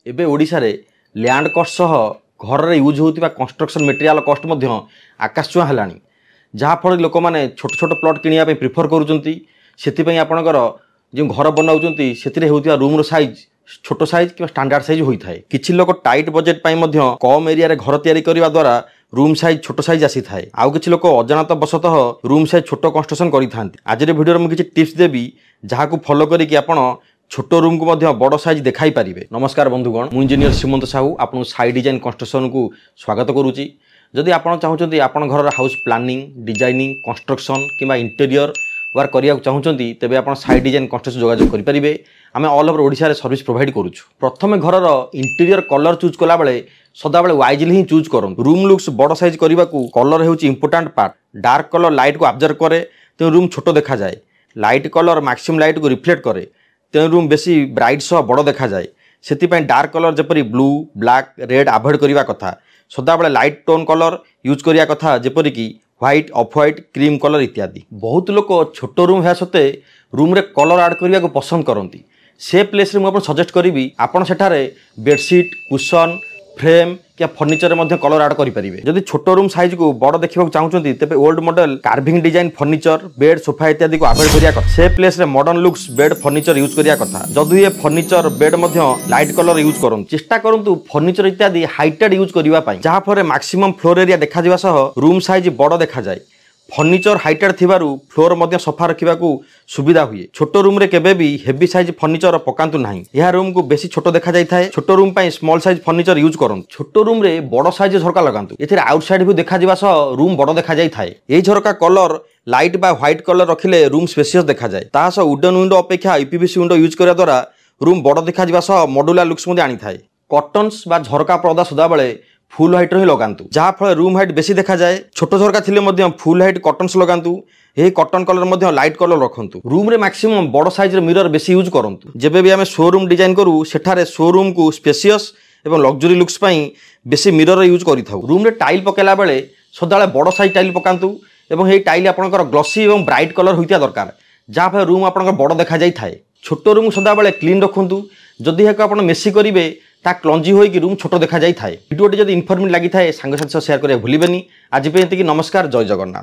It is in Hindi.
एबे ओडिशा रे लैंड कस्ट सह घर रे यूज होतिबा कंस्ट्रक्शन मटेरियल कस्ट मध्य आकाश छुआ हेलानी जहाँ फल लोक मैंने छोट छोट प्लॉट किनिया पे प्रिफर करूचंती सेति आपणकर जो घर बनाउचंती सेतिरे होतिबा रूम रो साइज छोट साइज कि स्टैंडर्ड साइज होई थाए। किछि लोक टाइट बजेट पाई मध्य कम एरिया रे घर तैयारी करबा द्वारा रूम साइज छोट साइज आसी थाए। आउ किछि लोक अजानत बसतः रूम साइज छोट कंस्ट्रक्शन करि थांती। आज रे वीडियो रे मु किछि टिप्स देबी जहाँ को फॉलो करी कि आपण छोट रूम को मध्य बड़ साइज देखाई पारिबे। नमस्कार बंधुगण, मु इंजीनियर श्रीमंत साहू आपन साइड डिजाइन कंस्ट्रक्शन को स्वागत करूची। जदि आपण चाहूचंती आपण घर हाउस प्लानिंग डिजाइनिंग कंस्ट्रक्शन किंबा इंटीरियर वर्क करिया चाहूचंती तेबे आपण साइड डिजाइन कंस्ट्रक्शन जोगाजोग करि परिबे। आमे ऑल ओवर ओडिशा रे सर्विस प्रोवाइड करूछु। प्रथमे घर इंटीरियर कलर चूज कला बेले सदाबेले वाइजली ही चूज करंतु। रूम लुक्स बड़ साइज करबा को कलर हेउची important part. Dark colour light को ऑब्जर्व करे तो रूम छोट देखा जाए। लाइट कलर मैक्सिमम लाइट को रिफ्लेक्ट करे तो रूम बेसी ब्राइट सह बड़ देखा जाए। सेति डार्क कलर जपरी ब्लू ब्लैक रेड अवॉइड करबा कथा। सदाबेले लाइट टोन कलर यूज करिया कथा जेपरि कि white off white cream colour इत्यादि। बहुत लोक छोट रूम है सते रूम रे कलर ऐड करबा को पसंद करती। से प्लेस रे मु आपन सजेस्ट करिवि आपन सेठारे बेडशीट कुशन फ्रेम क्या फर्निचर मध्य कलर ऐड करि परिबे। जदि छोट रूम साइज को बड़ देखिबा चाहूचंती तेबे old model carving design furniture bed sofa इत्यादि को अवॉइड करिया कथा। से प्लेस रे modern looks bed furniture use करिया कथा। जदि ये फर्निचर बेड मध्य लाइट कलर यूज करन चेष्टा करंतु फर्निचर इत्यादि हाइटेड यूज करिवा पई जहां फरे मैक्सिमम फ्लोर एरिया देखा दिबा सह रूम साइज बड़ देखा जाए। फर्निचर हाइटेड थिबारु फ्लोर मध्य सफा रखिबा को सुविधा हुए। छोट रूम रे केबे भी हेवी साइज फर्निचर पकांतु नाही। यह रूम को बेसी छोट देखा जाय थाए। छोट रूम पई स्मॉल साइज फर्निचर यूज करन। छोट रूम रे बड़ साइज झरका लगांतु। एथिरे आउटसाइड भी देखा जिबा सह रूम बड़ देखा जाय थाए। एई झरका कलर लाइट बा व्हाइट कलर रखिले रूम स्पेशियस देखा जाय। ता सह वुडन विंडो अपेक्षा ईपीवीसी विंडो यूज करिया द्वारा रूम बड़ देखा जिबा सह मॉड्यूलर लुक्स मध्ये आनी थाए। कर्टन्स बा झरका पर्दा सदा बेले फुल हाइट ही लगांतु जहाँ फल रूम हाइट बेसी देखा जाए। छोट झरका थिले मध्य फुल हाइट कर्टन्स लगांतु। यही कॉटन कलर मध्य लाइट कलर रखंतु। रूम रे मैक्सिमम बड़ साइज रे मिरर बेसी यूज करंतु। जेबे भी आमे शोरूम डिजाइन करू सेठारे शोरूम को स्पेशियस एवं लग्जरी लुक्स पई बेसी मिरर यूज करिथाउ। रूम रे टाइल पकेला बेले सदाले बड़ साइज टाइल पकांतु एवं हे टाइल आपनकर ग्लॉसी एवं ब्राइट कलर होइतिया दरकार जहाँ फल रूम आपनकर बड़ देखा जाय थाए। छोट रूम सदा बेले क्लीन रखंतु। जदि हेक आपण मेसी करिवे ता क्लंजी होई कि रूम छोट देखा जाय थाए। वीडियोटी जदि इन्फॉर्मेटिव लागि थाए सांग साथी शेयर करिया भूलिबेनी। आज पे एतिकी नमस्कार, जय जगन्नाथ।